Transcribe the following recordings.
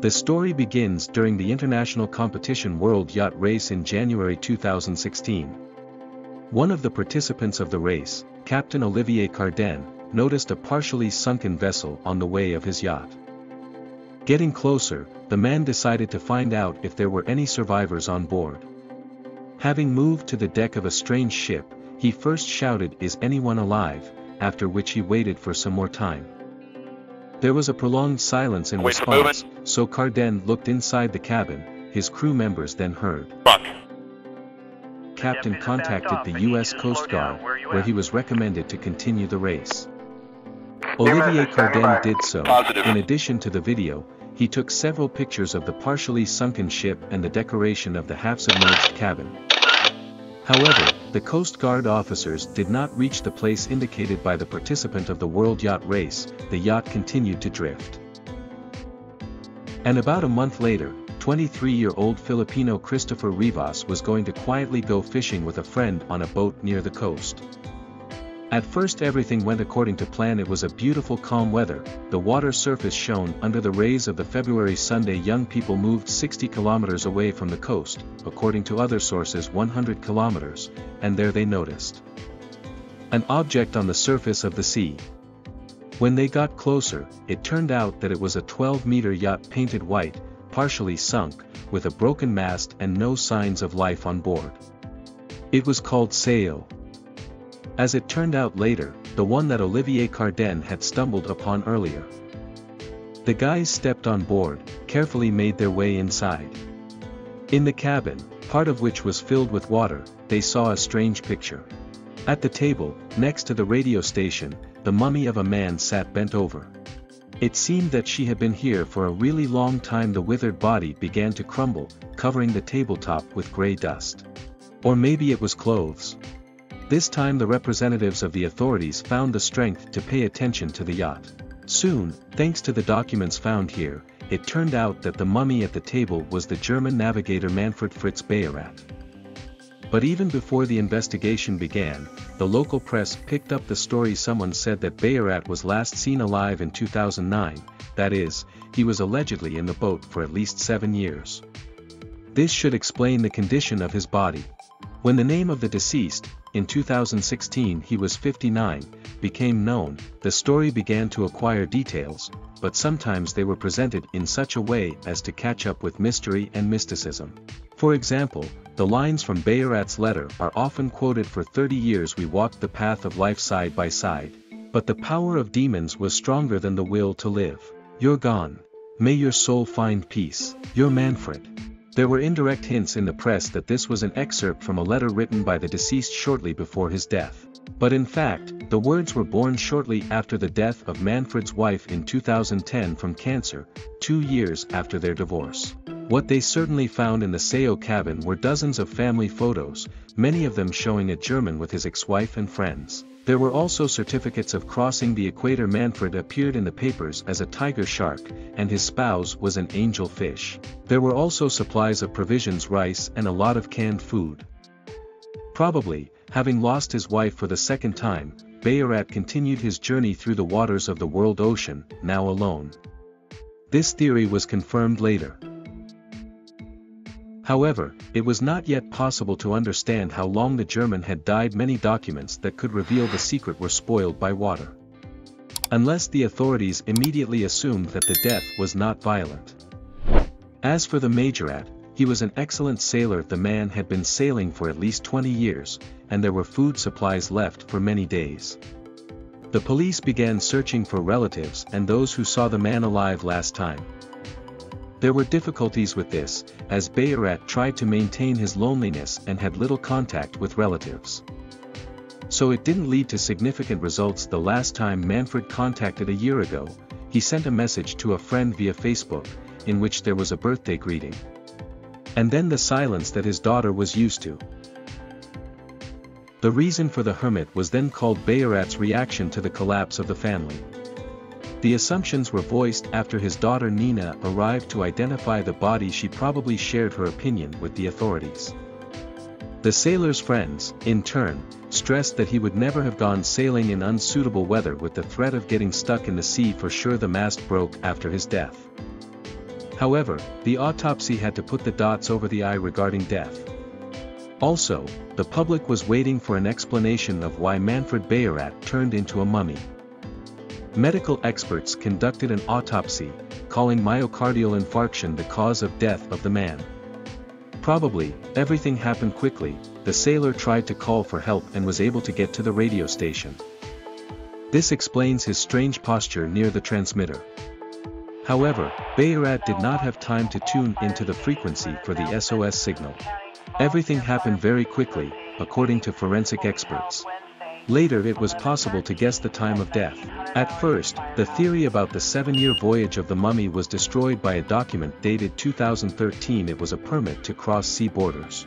The story begins during the international competition World Yacht Race in January 2016. One of the participants of the race, Captain Olivier Cardin, noticed a partially sunken vessel on the way of his yacht. Getting closer, the man decided to find out if there were any survivors on board. Having moved to the deck of a strange ship, he first shouted, "Is anyone alive?" after which he waited for some more time. There was a prolonged silence in response, so Cardin looked inside the cabin. His crew members then heard. Captain contacted the U.S. Coast Guard, where he was recommended to continue the race. Olivier Cardin did so. In addition to the video, he took several pictures of the partially sunken ship and the decoration of the half-submerged cabin. However, the Coast Guard officers did not reach the place indicated by the participant of the World Yacht Race. The yacht continued to drift. And about a month later, 23-year-old Filipino Christopher Rivas was going to quietly go fishing with a friend on a boat near the coast. At first everything went according to plan. It was a beautiful calm weather, the water surface shone under the rays of the February Sunday. Young people moved 60 kilometers away from the coast, according to other sources 100 kilometers, and there they noticed an object on the surface of the sea. When they got closer, it turned out that it was a 12-meter yacht painted white, partially sunk, with a broken mast and no signs of life on board. It was called Sayo. As it turned out later, the one that Olivier Cardin had stumbled upon earlier. The guys stepped on board, carefully made their way inside. In the cabin, part of which was filled with water, they saw a strange picture. At the table, next to the radio station, the mummy of a man sat bent over. It seemed that she had been here for a really long time. The withered body began to crumble, covering the tabletop with gray dust. Or maybe it was clothes. This time the representatives of the authorities found the strength to pay attention to the yacht. Soon, thanks to the documents found here, it turned out that the mummy at the table was the German navigator Manfred Fritz Bayerat. But even before the investigation began, the local press picked up the story. Someone said that Bayerat was last seen alive in 2009, that is, he was allegedly in the boat for at least 7 years. This should explain the condition of his body. When the name of the deceased, in 2016 he was 59, became known, the story began to acquire details, but sometimes they were presented in such a way as to catch up with mystery and mysticism. For example, the lines from Bayerat's letter are often quoted. For 30 years we walked the path of life side by side, but the power of demons was stronger than the will to live. You're gone. May your soul find peace. You're Manfred. There were indirect hints in the press that this was an excerpt from a letter written by the deceased shortly before his death. But in fact, the words were born shortly after the death of Manfred's wife in 2010 from cancer, 2 years after their divorce. What they certainly found in the Sayo cabin were dozens of family photos, many of them showing a German with his ex-wife and friends. There were also certificates of crossing the equator. Manfred appeared in the papers as a tiger shark, and his spouse was an angel fish. There were also supplies of provisions, rice, and a lot of canned food. Probably, having lost his wife for the second time, Bayerat continued his journey through the waters of the world ocean, now alone. This theory was confirmed later. However, it was not yet possible to understand how long the German had died. Many documents that could reveal the secret were spoiled by water. Unless the authorities immediately assumed that the death was not violent. As for the Majorat, he was an excellent sailor. The man had been sailing for at least 20 years, and there were food supplies left for many days. The police began searching for relatives and those who saw the man alive last time. There were difficulties with this, as Bayerat tried to maintain his loneliness and had little contact with relatives. So it didn't lead to significant results. The last time Manfred contacted a year ago, he sent a message to a friend via Facebook, in which there was a birthday greeting. And then the silence that his daughter was used to. The reason for the hermit was then called Bayerat's reaction to the collapse of the family. The assumptions were voiced after his daughter Nina arrived to identify the body. She probably shared her opinion with the authorities. The sailor's friends, in turn, stressed that he would never have gone sailing in unsuitable weather with the threat of getting stuck in the sea for sure. The mast broke after his death. However, the autopsy had to put the dots over the I regarding death. Also, the public was waiting for an explanation of why Manfred Bayerat turned into a mummy. Medical experts conducted an autopsy, calling myocardial infarction the cause of death of the man. Probably, everything happened quickly. The sailor tried to call for help and was able to get to the radio station. This explains his strange posture near the transmitter. However, Bayerat did not have time to tune into the frequency for the SOS signal. Everything happened very quickly, according to forensic experts. Later it was possible to guess the time of death. At first, the theory about the 7-year voyage of the mummy was destroyed by a document dated 2013. It was a permit to cross sea borders.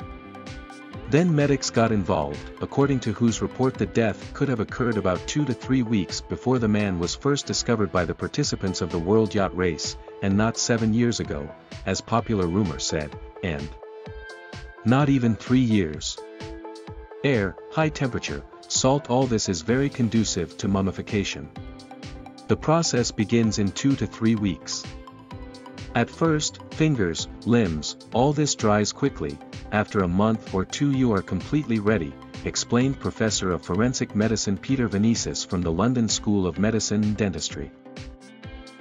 Then medics got involved, according to whose report the death could have occurred about 2 to 3 weeks before the man was first discovered by the participants of the World Yacht Race, and not 7 years ago, as popular rumor said, and not even 3 years. Air, high temperature, salt, all this is very conducive to mummification. The process begins in 2 to 3 weeks. At first, fingers, limbs, all this dries quickly. After a month or 2 you are completely ready, explained Professor of Forensic Medicine Peter Venices from the London School of Medicine and Dentistry.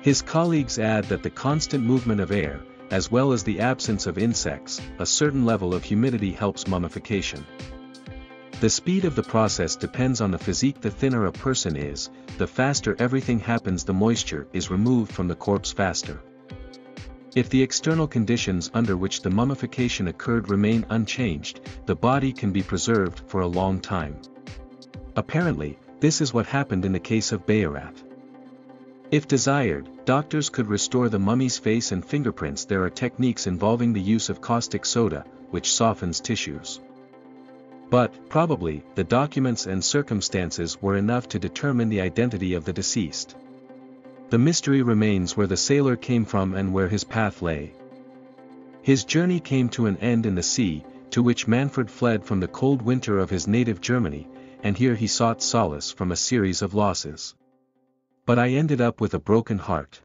His colleagues add that the constant movement of air, as well as the absence of insects, a certain level of humidity helps mummification. The speed of the process depends on the physique. The thinner a person is, the faster everything happens. The moisture is removed from the corpse faster. If the external conditions under which the mummification occurred remain unchanged, the body can be preserved for a long time. Apparently, this is what happened in the case of Bayerat. If desired, doctors could restore the mummy's face and fingerprints. There are techniques involving the use of caustic soda, which softens tissues. But, probably, the documents and circumstances were enough to determine the identity of the deceased. The mystery remains where the sailor came from and where his path lay. His journey came to an end in the sea, to which Manfred fled from the cold winter of his native Germany, and here he sought solace from a series of losses. But I ended up with a broken heart.